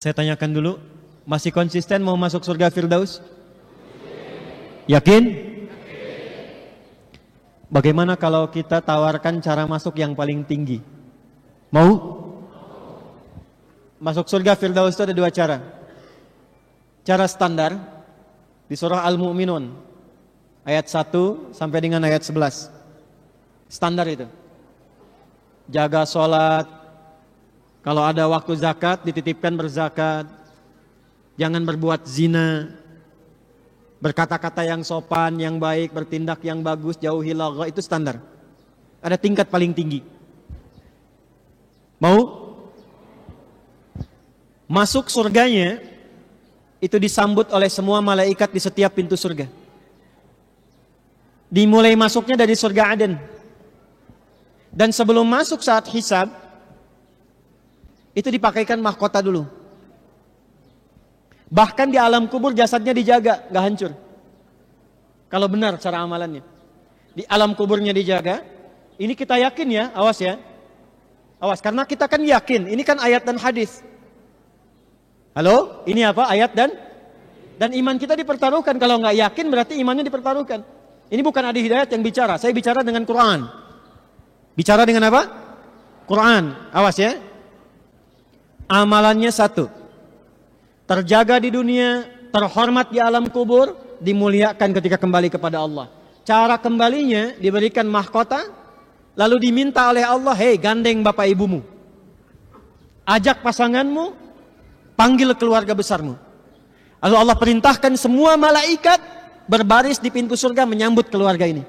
Saya tanyakan dulu, masih konsisten mau masuk surga Firdaus? Yakin? Bagaimana kalau kita tawarkan cara masuk yang paling tinggi? Mau? Masuk surga Firdaus itu ada dua cara. Cara standar di surah Al-Mu'minun ayat 1 sampai dengan ayat 11. Standar itu. Jaga sholat, kalau ada waktu zakat dititipkan berzakat, jangan berbuat zina, berkata-kata yang sopan, yang baik, bertindak yang bagus, jauhi lagha, itu standar. Ada tingkat paling tinggi. Mau? Masuk surganya itu disambut oleh semua malaikat di setiap pintu surga. Dimulai masuknya dari surga Aden. Dan sebelum masuk saat hisab, itu dipakaikan mahkota dulu. Bahkan di alam kubur jasadnya dijaga, gak hancur. Kalau benar cara amalannya. Di alam kuburnya dijaga. Ini kita yakin ya, awas ya. Awas, karena kita kan yakin, ini kan ayat dan hadis. Halo, ini apa? Ayat dan iman kita dipertaruhkan. Kalau nggak yakin berarti imannya dipertaruhkan. Ini bukan Adi Hidayat yang bicara. Saya bicara dengan Quran. Bicara dengan apa? Quran. Awas ya. Amalannya satu. Terjaga di dunia, terhormat di alam kubur, dimuliakan ketika kembali kepada Allah. Cara kembalinya diberikan mahkota, lalu diminta oleh Allah, hei gandeng bapak ibumu. Ajak pasanganmu, panggil keluarga besarmu. Lalu Allah perintahkan semua malaikat berbaris di pintu surga menyambut keluarga ini.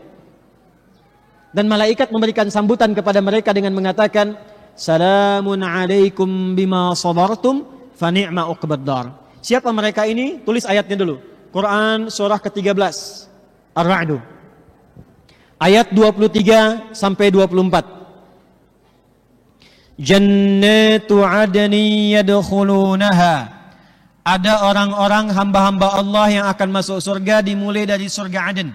Dan malaikat memberikan sambutan kepada mereka dengan mengatakan, Salamun alaikum bima sabartum fa ni'ma uqbaddar. Siapa mereka ini? Tulis ayatnya dulu. Quran surah ke-13 Ar-Ra'd. Ayat 23 sampai 24. Jannatu adni yadkhulunaha. Ada orang-orang hamba-hamba Allah yang akan masuk surga dimulai dari surga Aden.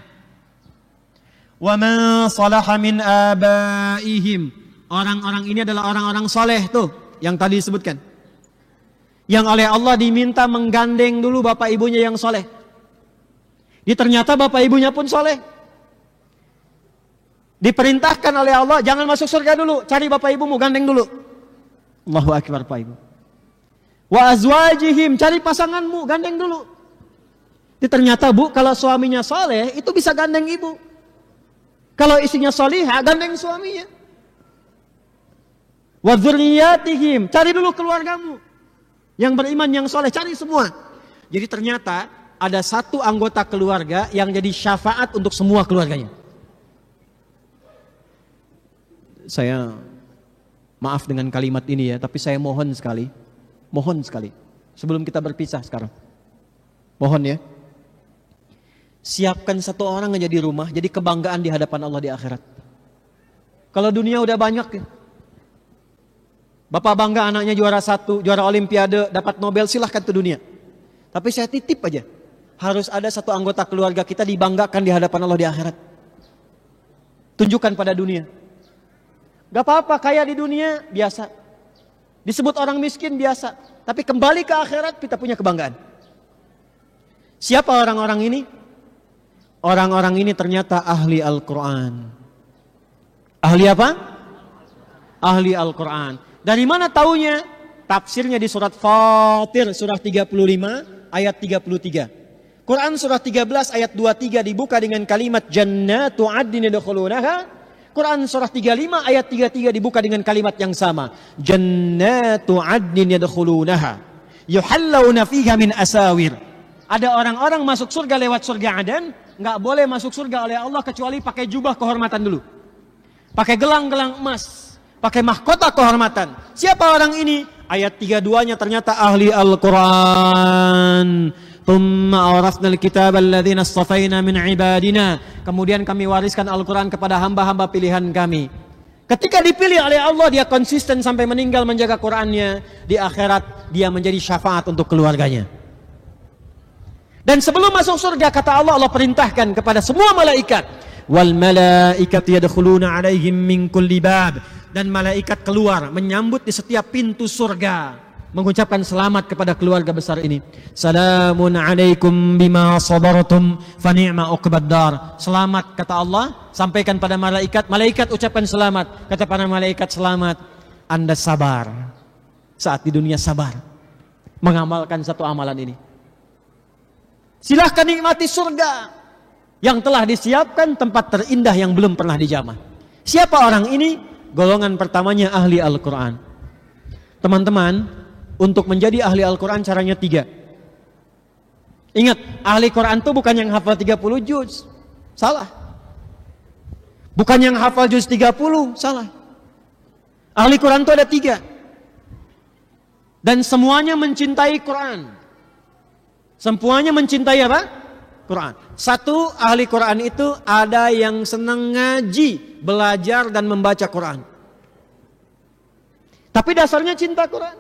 Wa man salaha min abaihim. Orang-orang ini adalah orang-orang soleh tuh yang tadi disebutkan. Yang oleh Allah diminta menggandeng dulu bapak ibunya yang soleh. Ternyata bapak ibunya pun soleh. Diperintahkan oleh Allah, jangan masuk surga dulu, cari bapak ibumu, gandeng dulu. Allahu Akbar, Pak Ibu. Wa azwajihim, cari pasanganmu, gandeng dulu. Ternyata bu, kalau suaminya soleh, itu bisa gandeng ibu. Kalau istrinya solihah, gandeng suaminya. Wa dzurriyyatihim, cari dulu keluargamu. Yang beriman, yang soleh, cari semua. Jadi ternyata ada satu anggota keluarga yang jadi syafaat untuk semua keluarganya. Saya maaf dengan kalimat ini ya, tapi saya mohon sekali, sebelum kita berpisah sekarang, mohon ya, siapkan satu orang aja di rumah, jadi kebanggaan di hadapan Allah di akhirat. Kalau dunia udah banyak ya, bapak bangga anaknya juara 1, juara olimpiade, dapat Nobel, silahkan ke dunia. Tapi saya titip aja, harus ada satu anggota keluarga kita dibanggakan di hadapan Allah di akhirat. Tunjukkan pada dunia. Gak apa-apa kaya di dunia, biasa. Disebut orang miskin, biasa. Tapi kembali ke akhirat, kita punya kebanggaan. Siapa orang-orang ini? Orang-orang ini ternyata ahli Al-Quran. Ahli apa? Ahli Al-Quran. Dari mana taunya? Tafsirnya di surat Fatir, surah 35, ayat 33. Quran surah 13, ayat 23 dibuka dengan kalimat Jannatu adnin yadkhulunaha. Quran surah 35 ayat 33 dibuka dengan kalimat yang sama. Jannatu adnin yadkhulunaha yuhallawna fiha min asawir. Ada orang-orang masuk surga lewat surga Aden, enggak boleh masuk surga oleh Allah kecuali pakai jubah kehormatan dulu. Pakai gelang-gelang emas, pakai mahkota kehormatan. Siapa orang ini? Ayat 32-nya ternyata ahli Al-Quran. Thumma awrasnal kitab alladhina astafaina min ibadina. Kemudian kami wariskan Al-Quran kepada hamba-hamba pilihan kami. Ketika dipilih oleh Allah, dia konsisten sampai meninggal menjaga Qurannya. Di akhirat dia menjadi syafaat untuk keluarganya. Dan sebelum masuk surga, kata Allah, Allah perintahkan kepada semua malaikat, wal malaikatu yadkhuluna alaihim min kulli bab. Dan malaikat keluar menyambut di setiap pintu surga. mengucapkan selamat kepada keluarga besar ini. Salamun alaikum bima sabartum fa ni'ma uqbaddar. Selamat kata Allah, sampaikan pada malaikat. Malaikat ucapkan selamat. Kata para malaikat, selamat, Anda sabar. Saat di dunia sabar mengamalkan satu amalan ini. Silahkan nikmati surga yang telah disiapkan, tempat terindah yang belum pernah dijamah. Siapa orang ini? Golongan pertamanya ahli Al-Quran. Teman-teman, untuk menjadi ahli Al-Quran caranya 3. Ingat, ahli Quran itu bukan yang hafal 30 juz. Salah. Bukan yang hafal juz 30. Salah. Ahli Quran itu ada 3. Dan semuanya mencintai Quran. Semuanya mencintai apa? Quran. Satu, ahli Quran itu ada yang senang ngaji, belajar dan membaca Quran. Tapi dasarnya cinta Quran.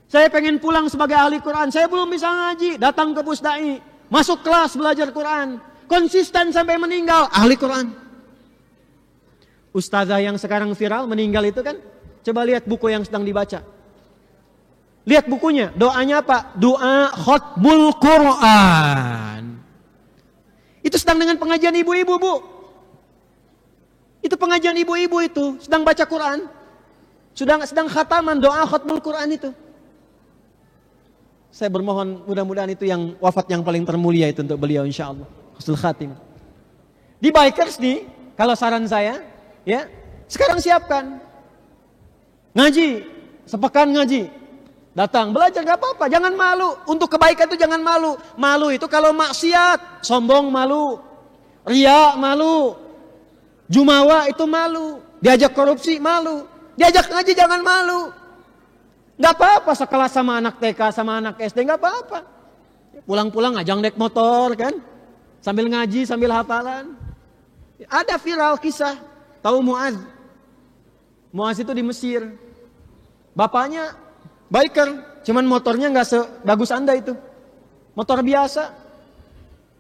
Saya pengen pulang sebagai ahli Quran, saya belum bisa ngaji, datang ke pusdai, masuk kelas belajar Quran, konsisten sampai meninggal, ahli Quran. Ustazah yang sekarang viral meninggal itu kan, coba lihat buku yang sedang dibaca. Lihat bukunya, doanya apa? Doa khutbul Quran. Itu sedang dengan pengajian ibu-ibu, Bu. Itu pengajian ibu-ibu itu, sedang baca Quran. Sedang khataman doa khutbul Quran itu. Saya bermohon mudah-mudahan itu yang wafat yang paling termulia itu untuk beliau insyaallah. Husnul khatimah. Di bikers nih, kalau saran saya, ya, sekarang siapkan. Ngaji, sepekan ngaji. Datang, belajar gak apa-apa, jangan malu. Untuk kebaikan itu jangan malu. Malu itu kalau maksiat, sombong malu. Ria malu. Jumawa itu malu. Diajak korupsi malu. Diajak ngaji jangan malu. Gak apa-apa sekelas sama anak TK, sama anak SD, gak apa-apa. Pulang-pulang ajang naik motor kan. Sambil ngaji, sambil hafalan. Ada viral kisah. Tahu Muaz? Muaz itu di Mesir. Bapaknya biker, cuman motornya nggak sebagus Anda itu. Motor biasa.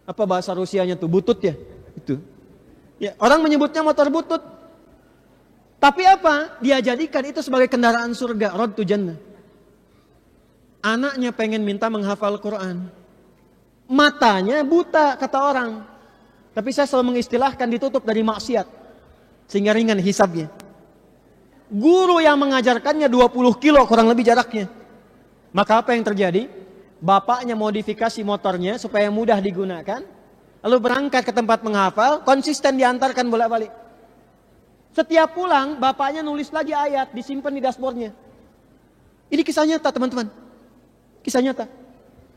Apa bahasa Rusianya tuh? Butut ya? Itu. Ya, orang menyebutnya motor butut. Tapi apa? Dia jadikan itu sebagai kendaraan surga, road to jannah. Anaknya pengen minta menghafal Quran. Matanya buta kata orang. Tapi saya selalu mengistilahkan ditutup dari maksiat. Sehingga ringan hisabnya. Guru yang mengajarkannya 20 kilo kurang lebih jaraknya. Maka apa yang terjadi? Bapaknya modifikasi motornya supaya mudah digunakan. Lalu berangkat ke tempat menghafal, konsisten diantarkan bolak-balik. Setiap pulang, bapaknya nulis lagi ayat, disimpan di dashboardnya. Ini kisah nyata teman-teman. Kisah nyata.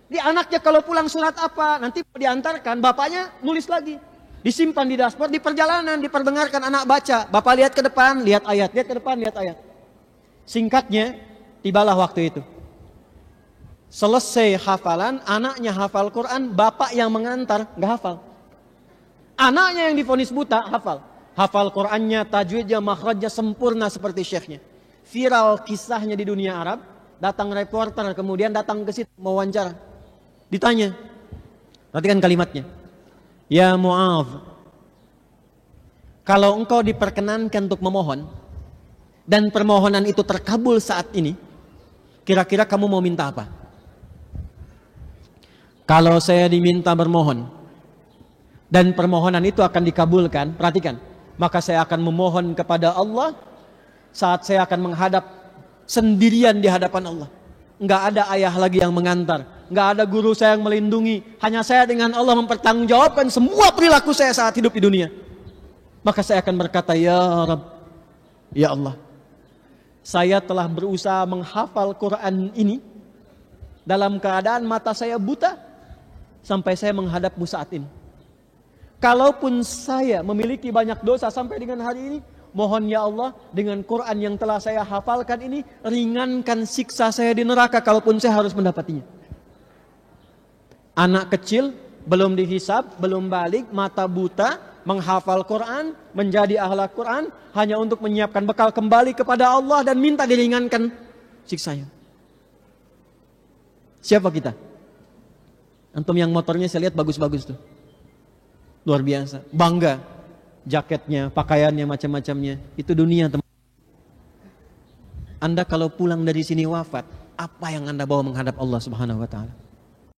Di anaknya kalau pulang surat apa, nanti diantarkan, bapaknya nulis lagi. Disimpan di dashboard, di perjalanan, diperdengarkan anak baca. Bapak lihat ke depan, lihat ayat, lihat ke depan, lihat ayat. Singkatnya, tibalah waktu itu. Selesai hafalan, anaknya hafal Quran, bapak yang mengantar, gak hafal. Anaknya yang divonis buta, hafal. Hafal Qurannya, tajwidnya, makhrajnya sempurna seperti syekhnya. Viral kisahnya di dunia Arab, datang reporter, kemudian datang ke situ, mewawancara. Ditanya, perhatikan kalimatnya. Ya Mu'adh, kalau engkau diperkenankan untuk memohon dan permohonan itu terkabul saat ini, kira-kira kamu mau minta apa? Kalau saya diminta bermohon dan permohonan itu akan dikabulkan, perhatikan, maka saya akan memohon kepada Allah saat saya akan menghadap sendirian di hadapan Allah. Enggak ada ayah lagi yang mengantar, enggak ada guru saya yang melindungi, hanya saya dengan Allah mempertanggungjawabkan semua perilaku saya saat hidup di dunia. Maka saya akan berkata, ya Rabb, ya Allah, saya telah berusaha menghafal Quran ini dalam keadaan mata saya buta sampai saya menghadapmu saat ini. Kalaupun saya memiliki banyak dosa sampai dengan hari ini, mohon ya Allah, dengan Quran yang telah saya hafalkan ini, ringankan siksa saya di neraka kalaupun saya harus mendapatinya. Anak kecil, belum dihisab, belum balik, mata buta, menghafal Quran, menjadi ahli Quran, hanya untuk menyiapkan bekal kembali kepada Allah dan minta diringankan siksanya. Siapa kita? Antum yang motornya saya lihat bagus-bagus tuh. Luar biasa, bangga. Jaketnya, pakaiannya, macam-macamnya. Itu dunia teman. Anda kalau pulang dari sini wafat, Apa yang Anda bawa menghadap Allah Subhanahu wa taala?